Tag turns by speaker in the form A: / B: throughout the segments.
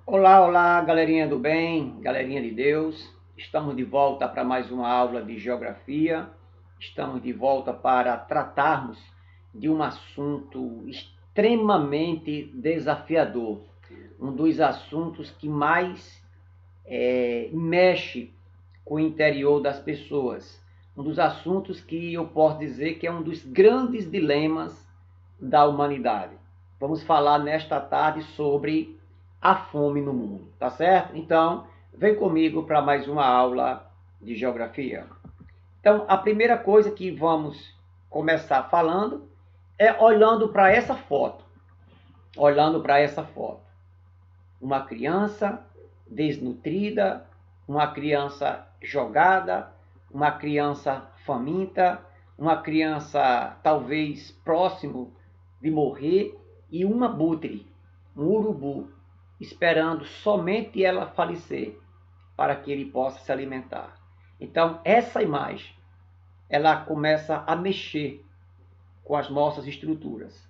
A: Olá, olá, galerinha do bem, galerinha de Deus. Estamos de volta para mais uma aula de geografia. Estamos de volta para tratarmos de um assunto extremamente desafiador. Um dos assuntos que mais mexe com o interior das pessoas. Um dos assuntos que eu posso dizer que é um dos grandes dilemas da humanidade. Vamos falar nesta tarde sobre a fome no mundo, tá certo? Então, vem comigo para mais uma aula de geografia. Então, a primeira coisa que vamos começar falando é olhando para essa foto. Olhando para essa foto. Uma criança desnutrida, uma criança jogada, uma criança faminta, uma criança talvez próximo de morrer e um abutre, um urubu, esperando somente ela falecer para que ele possa se alimentar. Então, essa imagem, ela começa a mexer com as nossas estruturas.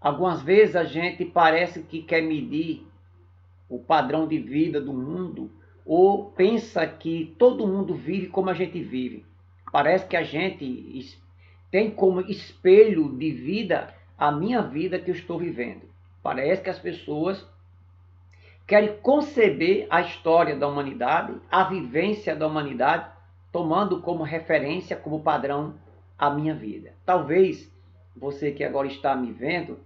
A: Algumas vezes a gente parece que quer medir o padrão de vida do mundo ou pensa que todo mundo vive como a gente vive. Parece que a gente tem como espelho de vida a minha vida que eu estou vivendo. Parece que as pessoas querem conceber a história da humanidade, a vivência da humanidade, tomando como referência, como padrão, a minha vida. Talvez você que agora está me vendo,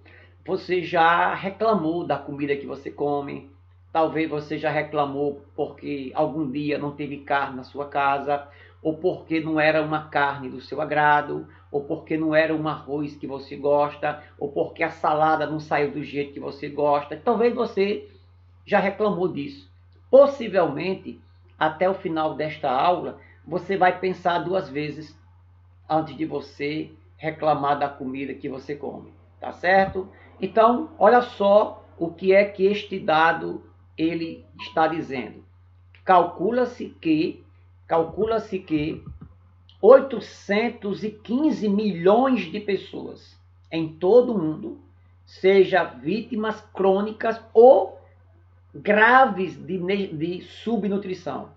A: você já reclamou da comida que você come, talvez você já reclamou porque algum dia não teve carne na sua casa, ou porque não era uma carne do seu agrado, ou porque não era um arroz que você gosta, ou porque a salada não saiu do jeito que você gosta. Talvez você já reclamou disso. Possivelmente, até o final desta aula, você vai pensar duas vezes antes de você reclamar da comida que você come, tá certo? Então, olha só o que é que este dado ele está dizendo. Calcula-se que 815 milhões de pessoas em todo o mundo sejam vítimas crônicas ou graves de subnutrição,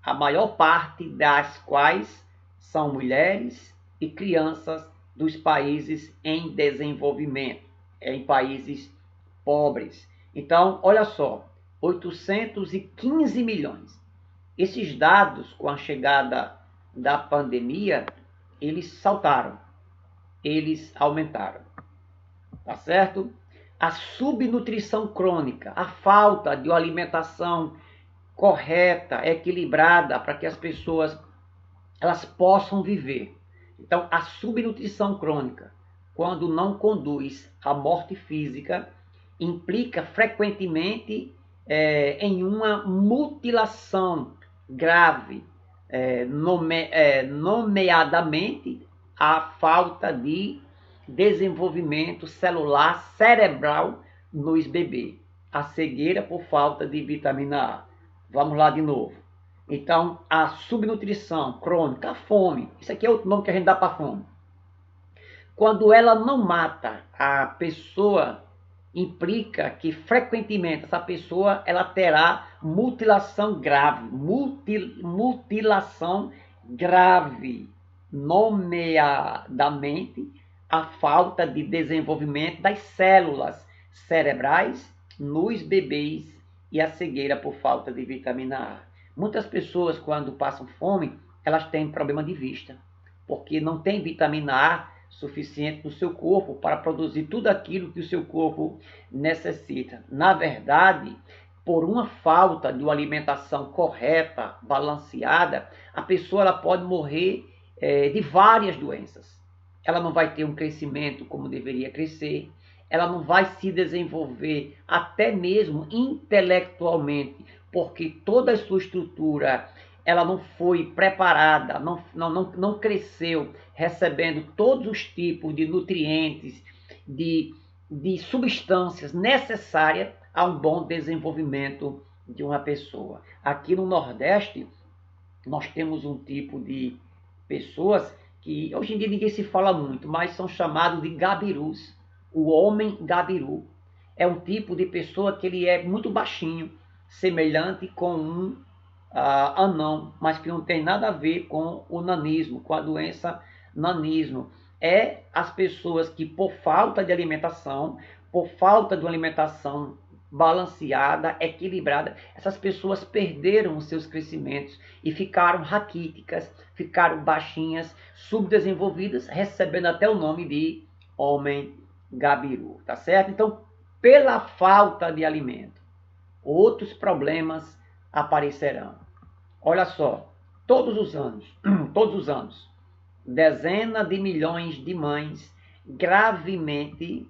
A: a maior parte das quais são mulheres e crianças dos países em desenvolvimento, em países pobres. Então, olha só, 815 milhões. Esses dados, com a chegada da pandemia, eles saltaram, eles aumentaram, tá certo? A subnutrição crônica, a falta de uma alimentação correta, equilibrada, para que as pessoas elas possam viver. Então, a subnutrição crônica, quando não conduz à morte física, implica frequentemente em uma mutilação grave, nomeadamente a falta de desenvolvimento celular cerebral nos bebês, a cegueira por falta de vitamina A. Vamos lá de novo. Então, a subnutrição crônica, a fome, isso aqui é outro nome que a gente dá para a fome. Quando ela não mata a pessoa, implica que frequentemente essa pessoa ela terá mutilação grave, mutilação grave, nomeadamente a falta de desenvolvimento das células cerebrais nos bebês e a cegueira por falta de vitamina A. Muitas pessoas, quando passam fome, elas têm problema de vista, porque não tem vitamina A suficiente no seu corpo para produzir tudo aquilo que o seu corpo necessita. Na verdade, por uma falta de uma alimentação correta, balanceada, a pessoa ela pode morrer de várias doenças. Ela não vai ter um crescimento como deveria crescer, ela não vai se desenvolver até mesmo intelectualmente, porque toda a sua estrutura ela não foi preparada, não cresceu recebendo todos os tipos de nutrientes, de substâncias necessárias a um bom desenvolvimento de uma pessoa. Aqui no Nordeste, nós temos um tipo de pessoas que hoje em dia ninguém se fala muito, mas são chamados de gabirus. O homem gabiru é um tipo de pessoa que ele é muito baixinho, semelhante com um anão, mas que não tem nada a ver com o nanismo, com a doença nanismo. É as pessoas que, por falta de alimentação, por falta de uma alimentação balanceada, equilibrada, essas pessoas perderam os seus crescimentos e ficaram raquíticas, ficaram baixinhas, subdesenvolvidas, recebendo até o nome de homem gabiru, tá certo? Então, pela falta de alimento, outros problemas aparecerão. Olha só, todos os anos, dezenas de milhões de mães gravemente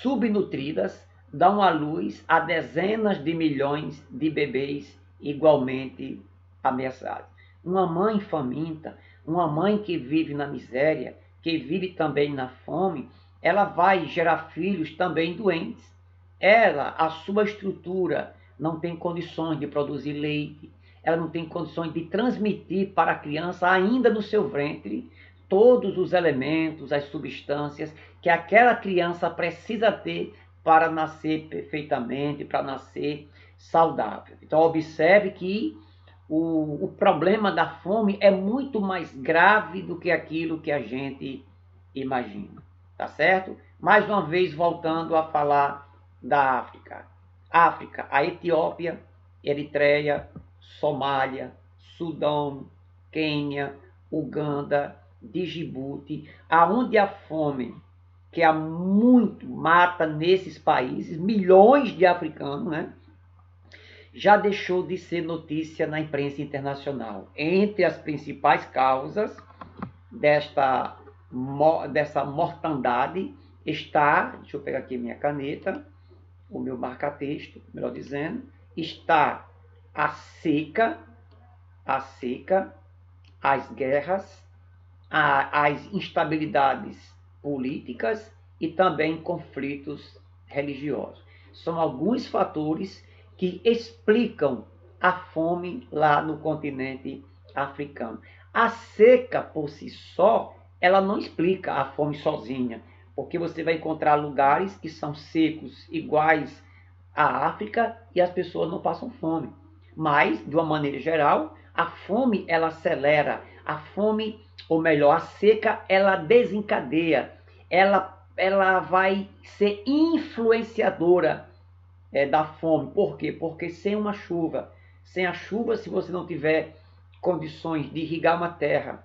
A: subnutridas dão à luz a dezenas de milhões de bebês igualmente ameaçados. Uma mãe faminta, uma mãe que vive na miséria, que vive também na fome, ela vai gerar filhos também doentes. Ela, a sua estrutura, não tem condições de produzir leite, ela não tem condições de transmitir para a criança, ainda no seu ventre, todos os elementos, as substâncias que aquela criança precisa ter para nascer perfeitamente, para nascer saudável. Então, observe que o problema da fome é muito mais grave do que aquilo que a gente imagina, tá certo? Mais uma vez, voltando a falar da África. África, a Etiópia, Eritreia, Somália, Sudão, Quênia, Uganda, Djibouti, aonde a fome, que há muito mata nesses países, milhões de africanos, né? Já deixou de ser notícia na imprensa internacional. Entre as principais causas dessa mortandade está, deixa eu pegar aqui minha caneta, o meu marca-texto, melhor dizendo, está a seca, as guerras, as instabilidades políticas e também conflitos religiosos. São alguns fatores que explicam a fome lá no continente africano. A seca por si só, ela não explica a fome sozinha, porque você vai encontrar lugares que são secos iguais à África e as pessoas não passam fome. Mas, de uma maneira geral, a fome ela acelera, a fome, ou melhor, a seca ela desencadeia, ela vai ser influenciadora da fome. Por quê? Porque sem a chuva, se você não tiver condições de irrigar uma terra,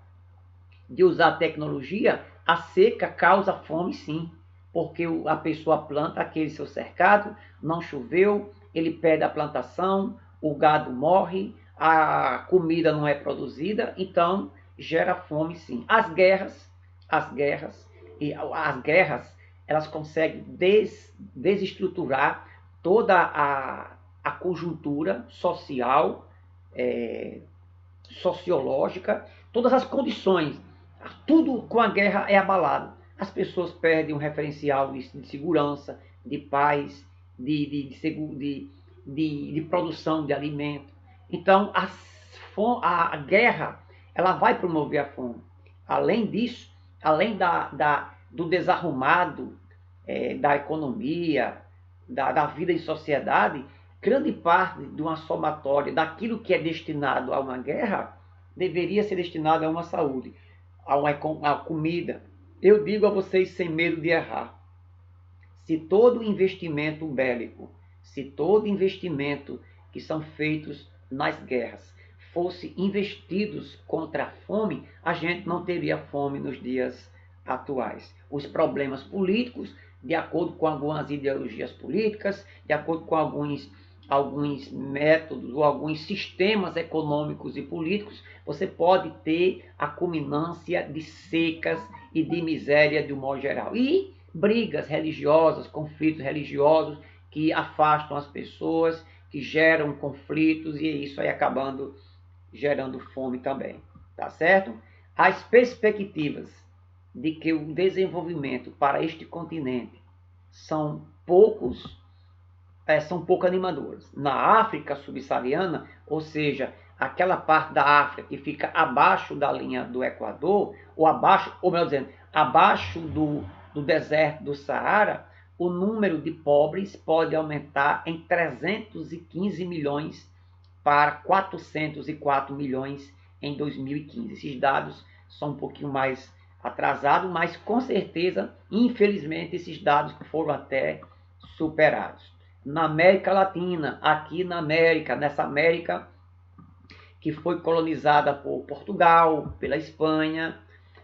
A: de usar tecnologia, a seca causa fome sim, porque a pessoa planta aquele seu cercado, não choveu, ele perde a plantação, o gado morre, a comida não é produzida, então gera fome sim. As guerras, elas conseguem desestruturar toda a conjuntura social, sociológica, todas as condições. Tudo com a guerra é abalado. As pessoas perdem um referencial de segurança, de paz, de produção de alimento. Então, a guerra ela vai promover a fome. Além disso, além do desarrumado da economia, da vida em sociedade, grande parte de uma somatória daquilo que é destinado a uma guerra deveria ser destinado a uma saúde, a comida. Eu digo a vocês sem medo de errar, se todo investimento bélico, se todo investimento que são feitos nas guerras fosse investidos contra a fome, a gente não teria fome nos dias atuais. Os problemas políticos, de acordo com algumas ideologias políticas, de acordo com alguns métodos ou alguns sistemas econômicos e políticos, você pode ter a culminância de secas e de miséria de um modo geral. E brigas religiosas, conflitos religiosos que afastam as pessoas, que geram conflitos e isso aí acabando gerando fome também, tá certo? As perspectivas de que o desenvolvimento para este continente são pouco animadoras. Na África subsaariana, ou seja, aquela parte da África que fica abaixo da linha do Equador, ou melhor dizendo, abaixo do deserto do Saara, o número de pobres pode aumentar em 315 milhões para 404 milhões em 2015. Esses dados são um pouquinho mais atrasados, mas com certeza, infelizmente, esses dados foram até superados. Na América Latina, aqui na América, nessa América que foi colonizada por Portugal, pela Espanha,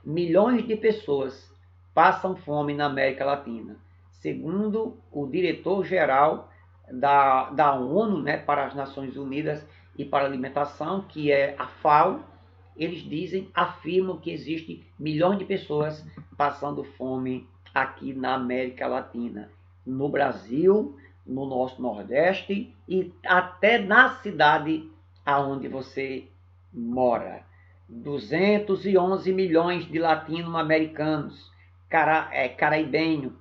A: milhões de pessoas passam fome na América Latina. Segundo o diretor-geral da ONU, né, para as Nações Unidas e para a Alimentação, que é a FAO, eles afirmam que existe milhões de pessoas passando fome aqui na América Latina, no Brasil, no nosso Nordeste e até na cidade aonde você mora. 211 milhões de latino-americanos, caribenhos,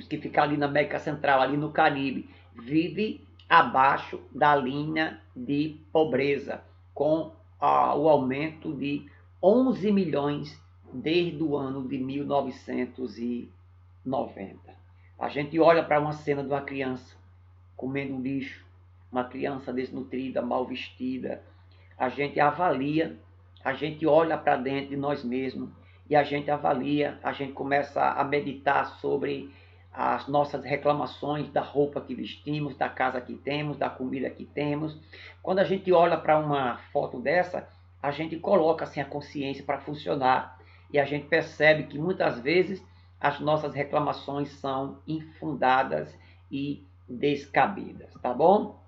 A: que ficam ali na América Central, ali no Caribe, vive abaixo da linha de pobreza, com o aumento de 11 milhões desde o ano de 1990. A gente olha para uma cena de uma criança comendo lixo, uma criança desnutrida, mal vestida, a gente avalia, a gente olha para dentro de nós mesmos e a gente avalia, a gente começa a meditar sobre as nossas reclamações da roupa que vestimos, da casa que temos, da comida que temos. Quando a gente olha para uma foto dessa, a gente coloca assim a consciência para funcionar e a gente percebe que muitas vezes as nossas reclamações são infundadas e descabidas, tá bom?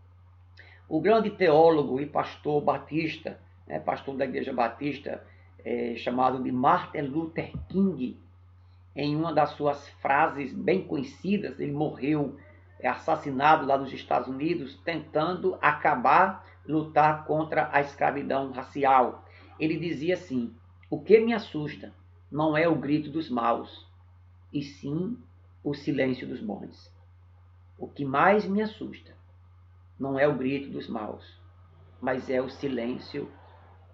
A: O grande teólogo e pastor batista, pastor da Igreja Batista, chamado de Martin Luther King, em uma das suas frases bem conhecidas, ele morreu assassinado lá nos Estados Unidos, tentando lutar contra a escravidão racial. Ele dizia assim: o que me assusta não é o grito dos maus, e sim o silêncio dos bons. O que mais me assusta não é o grito dos maus, mas é o silêncio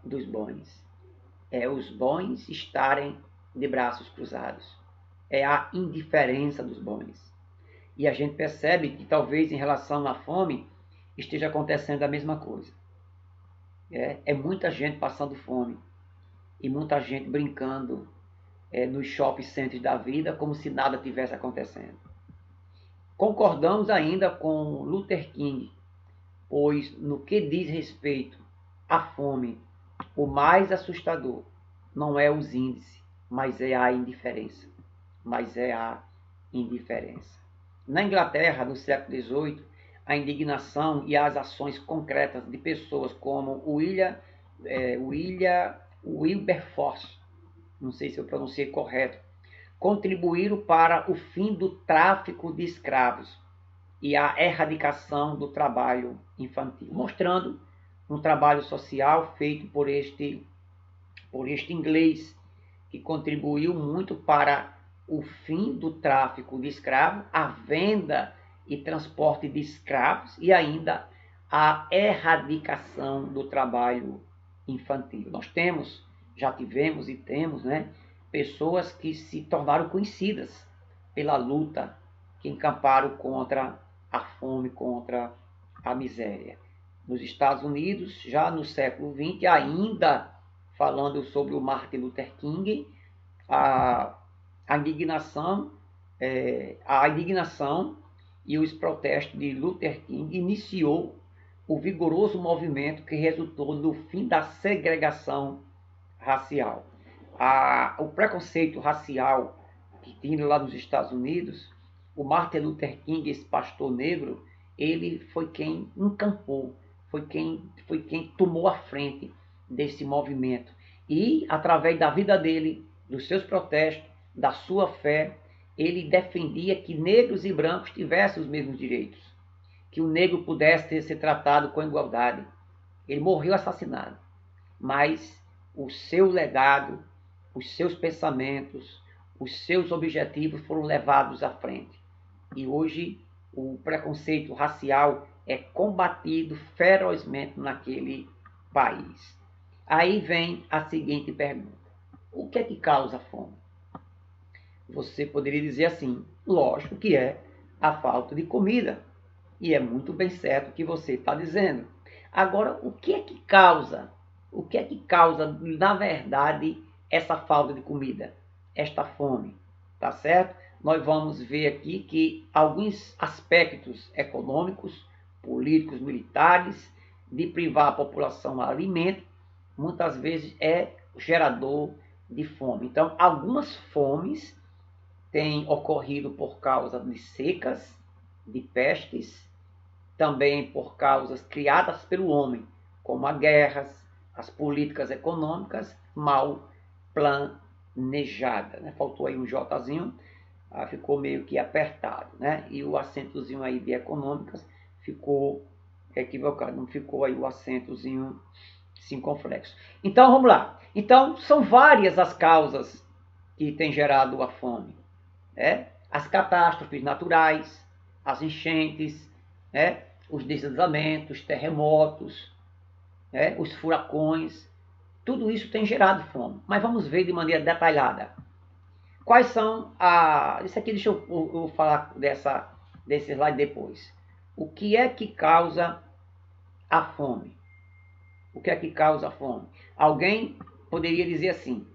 A: dos bons. É os bons estarem de braços cruzados. É a indiferença dos bons. E a gente percebe que talvez em relação à fome esteja acontecendo a mesma coisa. É muita gente passando fome e muita gente brincando nos shopping centers da vida como se nada tivesse acontecendo. Concordamos ainda com Luther King, pois no que diz respeito à fome, o mais assustador não é os índices, mas é a indiferença. Na Inglaterra, no século XVIII, a indignação e as ações concretas de pessoas como Wilberforce, não sei se eu pronunciei correto, contribuíram para o fim do tráfico de escravos e a erradicação do trabalho infantil, mostrando um trabalho social feito por este inglês, que contribuiu muito para o fim do tráfico de escravos, a venda e transporte de escravos e ainda a erradicação do trabalho infantil. Já tivemos e temos, pessoas que se tornaram conhecidas pela luta, que encamparam contra a fome, contra a miséria. Nos Estados Unidos, já no século XX, ainda falando sobre o Martin Luther King, a indignação e os protestos de Luther King iniciou o vigoroso movimento que resultou no fim da segregação racial. O preconceito racial que tinha lá nos Estados Unidos, o Martin Luther King, esse pastor negro, ele foi quem encampou, foi quem tomou a frente desse movimento. E, através da vida dele, dos seus protestos, da sua fé, ele defendia que negros e brancos tivessem os mesmos direitos, que o negro pudesse ser tratado com igualdade. Ele morreu assassinado, mas o seu legado, os seus pensamentos, os seus objetivos foram levados à frente. E hoje o preconceito racial é combatido ferozmente naquele país. Aí vem a seguinte pergunta: o que é que causa fome? Você poderia dizer assim, lógico que é a falta de comida. E é muito bem certo o que você está dizendo. Agora, o que é que causa? O que é que causa, na verdade, essa falta de comida? Esta fome, tá certo? Nós vamos ver aqui que alguns aspectos econômicos, políticos, militares, de privar a população do alimento, muitas vezes é gerador de fome. Então, algumas fomes têm ocorrido por causa de secas, de pestes, também por causas criadas pelo homem, como as guerras, as políticas econômicas mal planejadas. Né? Faltou aí um Jzinho, ficou meio que apertado, né? E o acentozinho aí de econômicas ficou equivocado, não ficou aí o acentozinho circunflexo. Então vamos lá. Então são várias as causas que têm gerado a fome, né? As catástrofes naturais, as enchentes, né? Os deslizamentos, terremotos, né? Os furacões, tudo isso tem gerado fome. Mas vamos ver de maneira detalhada. Quais são a... Isso aqui deixa eu falar desse slide depois. O que é que causa a fome? O que é que causa a fome? Alguém poderia dizer assim,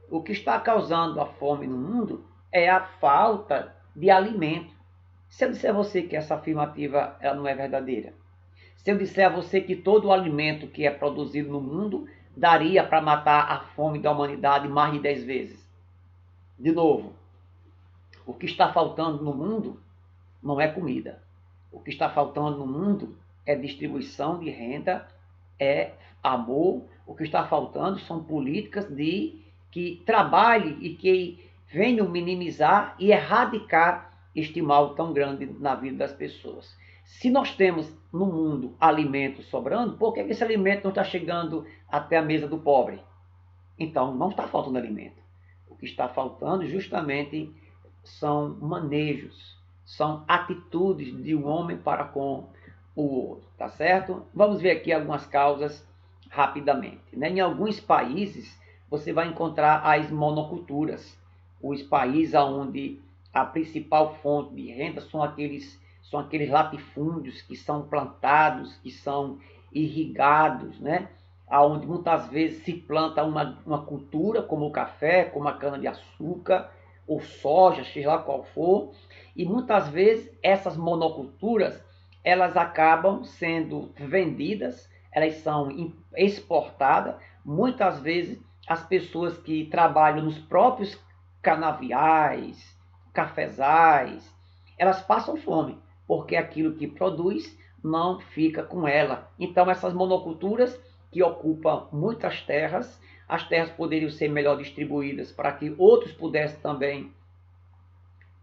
A: o que está causando a fome no mundo é a falta de alimento. Se eu disser a você que essa afirmativa ela não é verdadeira, se eu disser a você que todo o alimento que é produzido no mundo daria para matar a fome da humanidade mais de 10 vezes. De novo, o que está faltando no mundo não é comida. O que está faltando no mundo é distribuição de renda, é amor. O que está faltando são políticas que trabalhem e que venham minimizar e erradicar este mal tão grande na vida das pessoas. Se nós temos no mundo alimento sobrando, por que esse alimento não está chegando até a mesa do pobre? Então, não está faltando alimento. O que está faltando justamente são manejos, são atitudes de um homem para com o outro, tá certo? Vamos ver aqui algumas causas rapidamente. Né? Em alguns países, você vai encontrar as monoculturas, os países onde a principal fonte de renda são aqueles latifúndios que são plantados, que são irrigados, né? Onde muitas vezes se planta uma cultura, como o café, como a cana-de-açúcar, ou soja, seja lá qual for, e muitas vezes essas monoculturas, elas acabam sendo vendidas, elas são exportadas, muitas vezes as pessoas que trabalham nos próprios canaviais, cafezais, elas passam fome, porque aquilo que produz não fica com ela. Então essas monoculturas que ocupam muitas terras, as terras poderiam ser melhor distribuídas para que outros pudessem também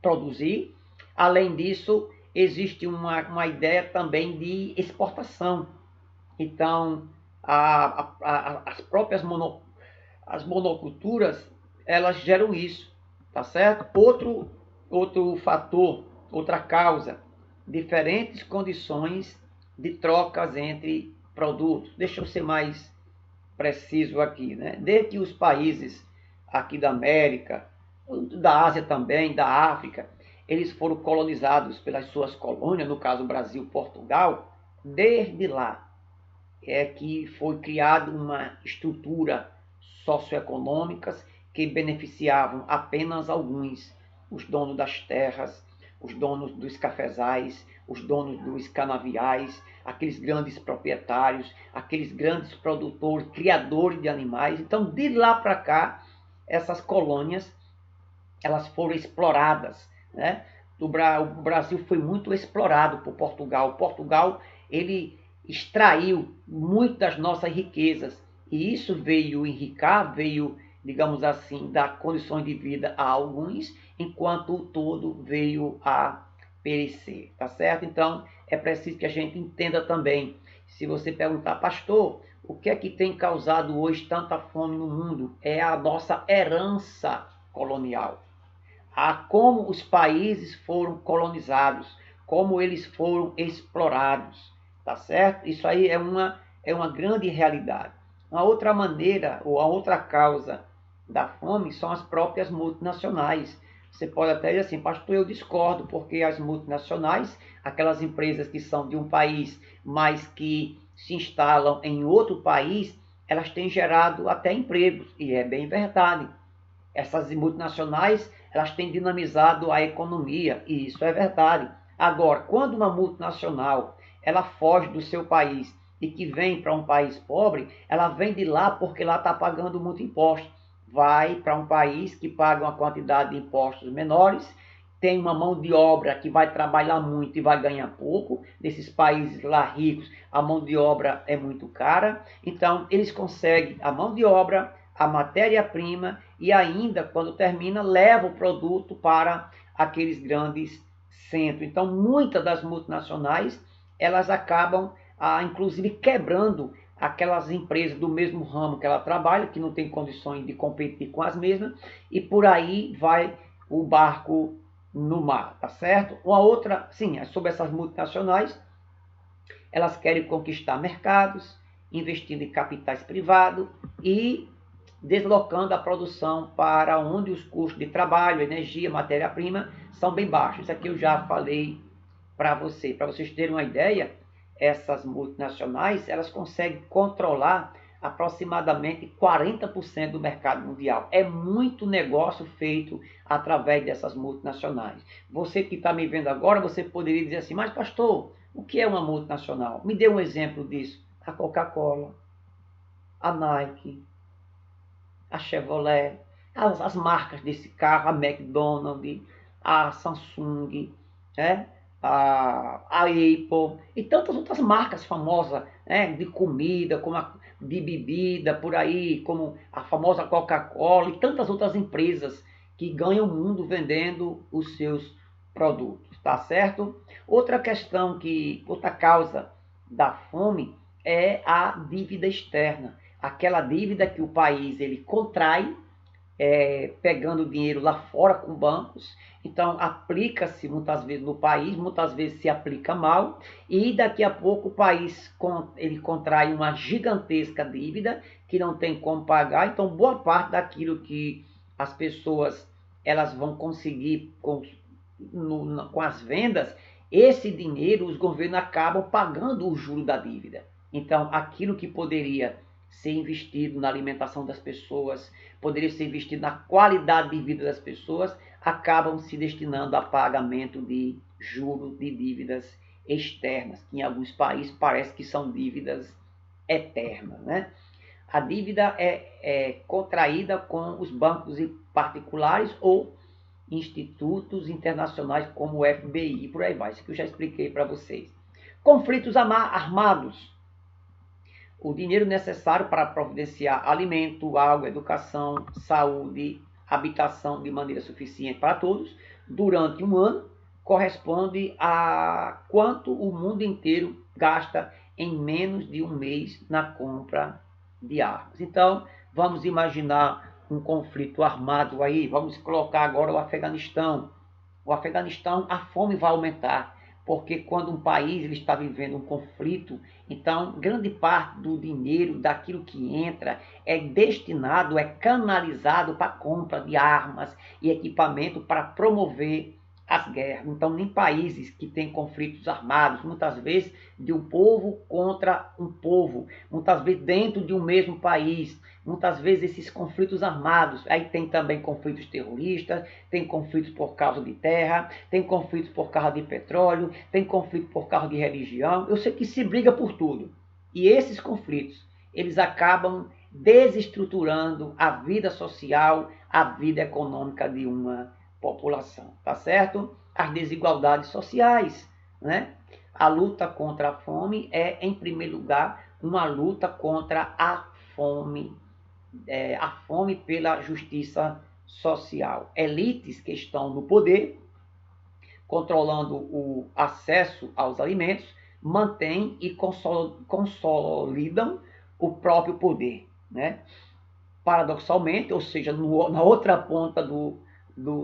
A: produzir. Além disso, existe uma ideia também de exportação. Então, as próprias as monoculturas, elas geram isso, tá certo? Outro fator, outra causa, diferentes condições de trocas entre produtos. Deixa eu ser mais preciso aqui, né? Desde que os países aqui da América, da Ásia também, da África, eles foram colonizados pelas suas colônias, no caso Brasil, Portugal, desde lá é que foi criada uma estrutura socioeconômica que beneficiavam apenas alguns, os donos das terras, os donos dos cafezais, os donos dos canaviais, aqueles grandes proprietários, aqueles grandes produtores, criadores de animais. Então, de lá para cá, essas colônias elas foram exploradas, né? O Brasil foi muito explorado por Portugal. Portugal, ele extraiu muitas das nossas riquezas e isso veio enriquecer, veio, digamos assim, dar condições de vida a alguns, enquanto o todo veio a perecer, tá certo? Então, é preciso que a gente entenda também. Se você perguntar, pastor, o que é que tem causado hoje tanta fome no mundo? É a nossa herança colonial. A como os países foram colonizados, como eles foram explorados, tá certo? Isso aí é uma grande realidade. Uma outra maneira, ou a outra causa da fome são as próprias multinacionais. Você pode até dizer assim, pastor, eu discordo, porque as multinacionais, aquelas empresas que são de um país, mas que se instalam em outro país, elas têm gerado até empregos, e é bem verdade. Essas multinacionais, elas têm dinamizado a economia, e isso é verdade. Agora, quando uma multinacional, ela foge do seu país e que vem para um país pobre, ela vem de lá porque lá está pagando muito imposto. Vai para um país que paga uma quantidade de impostos menores, tem uma mão de obra que vai trabalhar muito e vai ganhar pouco. Nesses países lá ricos, a mão de obra é muito cara. Então, eles conseguem a mão de obra, a matéria-prima e ainda, quando termina, leva o produto para aqueles grandes centros. Então, muitas das multinacionais, elas acabam, inclusive, quebrando aquelas empresas do mesmo ramo que ela trabalha, que não tem condições de competir com as mesmas, e por aí vai o barco no mar, tá certo? Uma outra, sim, é sobre essas multinacionais, elas querem conquistar mercados, investindo em capitais privados e deslocando a produção para onde os custos de trabalho, energia, matéria-prima são bem baixos. Isso aqui eu já falei para vocês terem uma ideia, essas multinacionais, elas conseguem controlar aproximadamente 40% do mercado mundial. É muito negócio feito através dessas multinacionais. Você que está me vendo agora, você poderia dizer assim, mas pastor, o que é uma multinacional? Me dê um exemplo disso. A Coca-Cola, a Nike, a Chevrolet, as marcas desse carro, a McDonald's, a Samsung, né? a Apple e tantas outras marcas famosas, né? De comida, como de bebida, por aí, como a famosa Coca-Cola e tantas outras empresas que ganham o mundo vendendo os seus produtos, tá certo? Outra causa da fome é a dívida externa, aquela dívida que o país ele contrai, pegando dinheiro lá fora com bancos, então aplica-se muitas vezes no país, muitas vezes se aplica mal, e daqui a pouco o país ele contrai uma gigantesca dívida que não tem como pagar, então boa parte daquilo que as pessoas elas vão conseguir com as vendas, esse dinheiro os governos acabam pagando o juro da dívida. Então aquilo que poderia ser investido na alimentação das pessoas, poderia ser investido na qualidade de vida das pessoas, acabam se destinando a pagamento de juros de dívidas externas, que em alguns países parece que são dívidas eternas, né? A dívida é contraída com os bancos particulares ou institutos internacionais como o FBI e por aí vai, isso que eu já expliquei para vocês. Conflitos armados. O dinheiro necessário para providenciar alimento, água, educação, saúde, habitação de maneira suficiente para todos durante um ano corresponde a quanto o mundo inteiro gasta em menos de um mês na compra de armas. Então, vamos imaginar um conflito armado aí, vamos colocar agora o Afeganistão. O Afeganistão, a fome vai aumentar, porque quando um país ele está vivendo um conflito, então grande parte do dinheiro, daquilo que entra, é destinado, é canalizado para a compra de armas e equipamento para promover as guerras. Então, em países que têm conflitos armados, muitas vezes de um povo contra um povo, muitas vezes dentro de um mesmo país, muitas vezes esses conflitos armados, aí tem também conflitos terroristas, tem conflitos por causa de terra, tem conflitos por causa de petróleo, tem conflito por causa de religião, eu sei que se briga por tudo. E esses conflitos, eles acabam desestruturando a vida social, a vida econômica de uma população, tá certo? As desigualdades sociais, né? A luta contra a fome é, em primeiro lugar, uma luta contra a fome pela justiça social. Elites que estão no poder, controlando o acesso aos alimentos, mantêm e consolidam o próprio poder, né? Paradoxalmente, ou seja, na outra ponta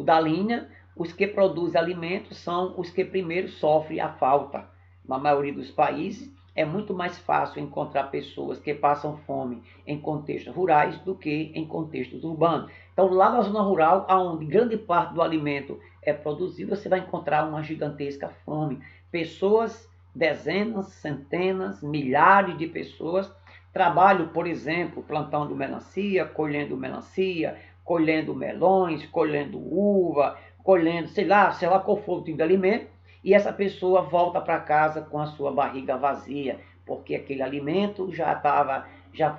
A: da linha, os que produzem alimentos são os que primeiro sofrem a falta. Na maioria dos países, é muito mais fácil encontrar pessoas que passam fome em contextos rurais do que em contextos urbanos. Então, lá na zona rural, onde grande parte do alimento é produzido, você vai encontrar uma gigantesca fome. Pessoas, dezenas, centenas, milhares de pessoas trabalham, por exemplo, plantando melancia, colhendo melões, colhendo uva, colhendo, sei lá qual for o tipo de alimento, e essa pessoa volta para casa com a sua barriga vazia, porque aquele alimento já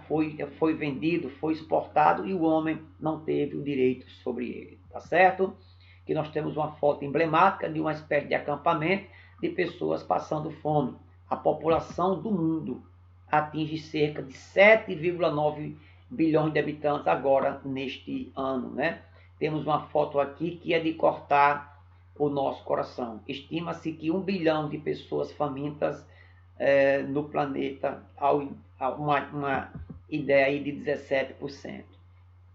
A: foi vendido, foi exportado e o homem não teve o direito sobre ele, tá certo? Que nós temos uma foto emblemática de uma espécie de acampamento de pessoas passando fome. A população do mundo atinge cerca de 7,9 bilhões de habitantes agora neste ano, né? Temos uma foto aqui que é de cortar o nosso coração. Estima-se que 1 bilhão de pessoas famintas no planeta, uma ideia aí de 17%.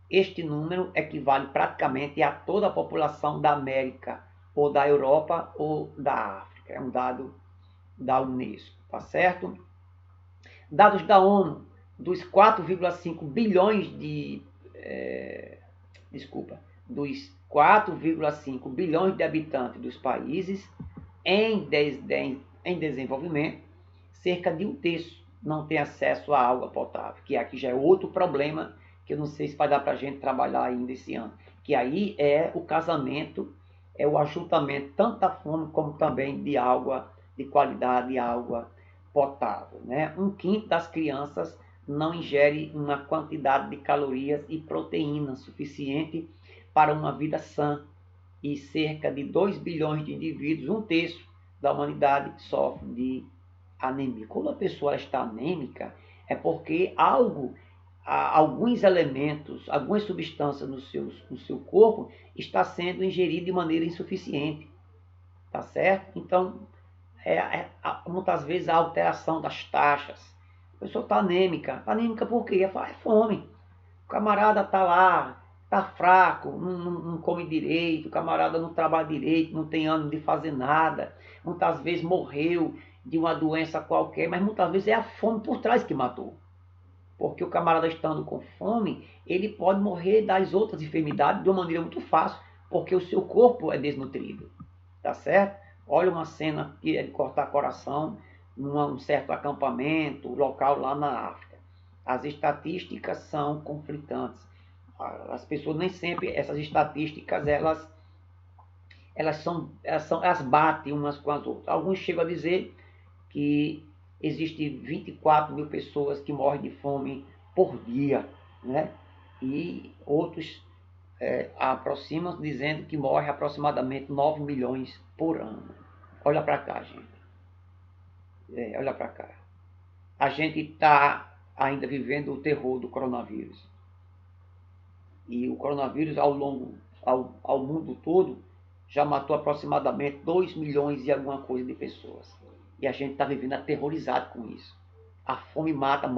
A: Este número equivale praticamente a toda a população da América, ou da Europa, ou da África. É um dado da Unesco, tá certo? Dados da ONU, dos 4,5 bilhões de... dos 4,5 bilhões de habitantes dos países em desenvolvimento, cerca de um terço não tem acesso à água potável, que aqui já é outro problema que eu não sei se vai dar para a gente trabalhar ainda esse ano, que aí é o casamento, é o ajuntamento tanto da fome como também de água de qualidade e água potável, né? 1/5 das crianças não ingere uma quantidade de calorias e proteínas suficiente para uma vida sã, e cerca de 2 bilhões de indivíduos, um terço da humanidade, sofre de anemia. Quando a pessoa está anêmica, é porque alguns elementos, algumas substâncias no seu corpo está sendo ingerido de maneira insuficiente, tá certo? Então, muitas vezes a alteração das taxas. A pessoa está anêmica. Anêmica por quê? É fome. O camarada está lá, está fraco, não come direito, o camarada não trabalha direito, não tem ânimo de fazer nada. Muitas vezes morreu de uma doença qualquer, mas muitas vezes é a fome por trás que matou. Porque o camarada estando com fome, ele pode morrer das outras enfermidades de uma maneira muito fácil, porque o seu corpo é desnutrido. Tá certo? Olha uma cena que é de cortar coração num certo acampamento, local lá na África. As estatísticas são conflitantes. As pessoas nem sempre, essas estatísticas, elas batem umas com as outras. Alguns chegam a dizer que existe 24 mil pessoas que morrem de fome por dia, né? E outros aproximam dizendo que morre aproximadamente 9 milhões por ano. Olha para cá, gente. Olha para cá. A gente está ainda vivendo o terror do coronavírus. E o coronavírus, ao mundo todo, já matou aproximadamente 2 milhões e alguma coisa de pessoas. E a gente está vivendo aterrorizado com isso. A fome mata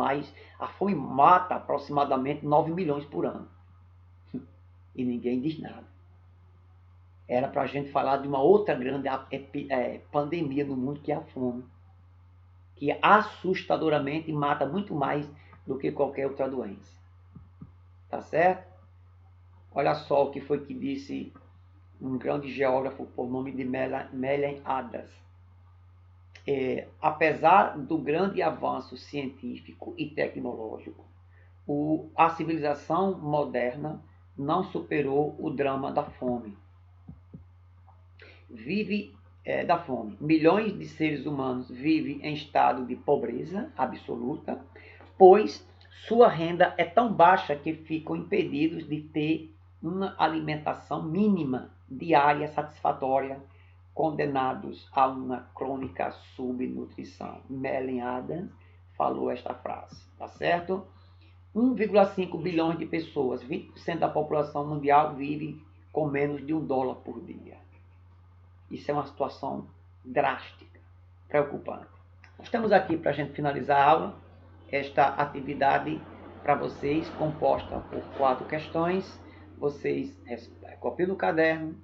A: aproximadamente 9 milhões por ano. E ninguém diz nada. Era para a gente falar de uma outra grande pandemia no mundo, que é a fome, que assustadoramente mata muito mais do que qualquer outra doença. Tá certo? Olha só o que foi que disse um grande geógrafo por nome de Mellen Adams. Apesar do grande avanço científico e tecnológico, a civilização moderna não superou o drama da fome. Da fome. Milhões de seres humanos vivem em estado de pobreza absoluta, pois sua renda é tão baixa que ficam impedidos de ter uma alimentação mínima diária satisfatória, condenados a uma crônica subnutrição. Mellen Adams falou esta frase, tá certo? 1,5 bilhões de pessoas, 20% da população mundial, vive com menos de $1 por dia. Isso é uma situação drástica, preocupante. Estamos aqui para a gente finalizar a aula, esta atividade para vocês, composta por 4 questões. Vocês copiam no caderno,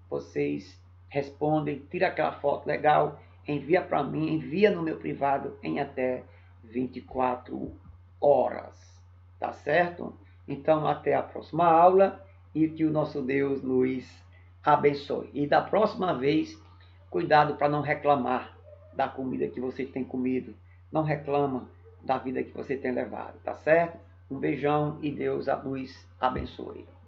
A: vocês respondem, tiram aquela foto legal, envia para mim, envia no meu privado em até 24 horas. Tá certo? Então, até a próxima aula e que o nosso Deus nos abençoe. E da próxima vez, cuidado para não reclamar da comida que você tem comido. Não reclama da vida que você tem levado, tá certo? Um beijão e Deus nos abençoe.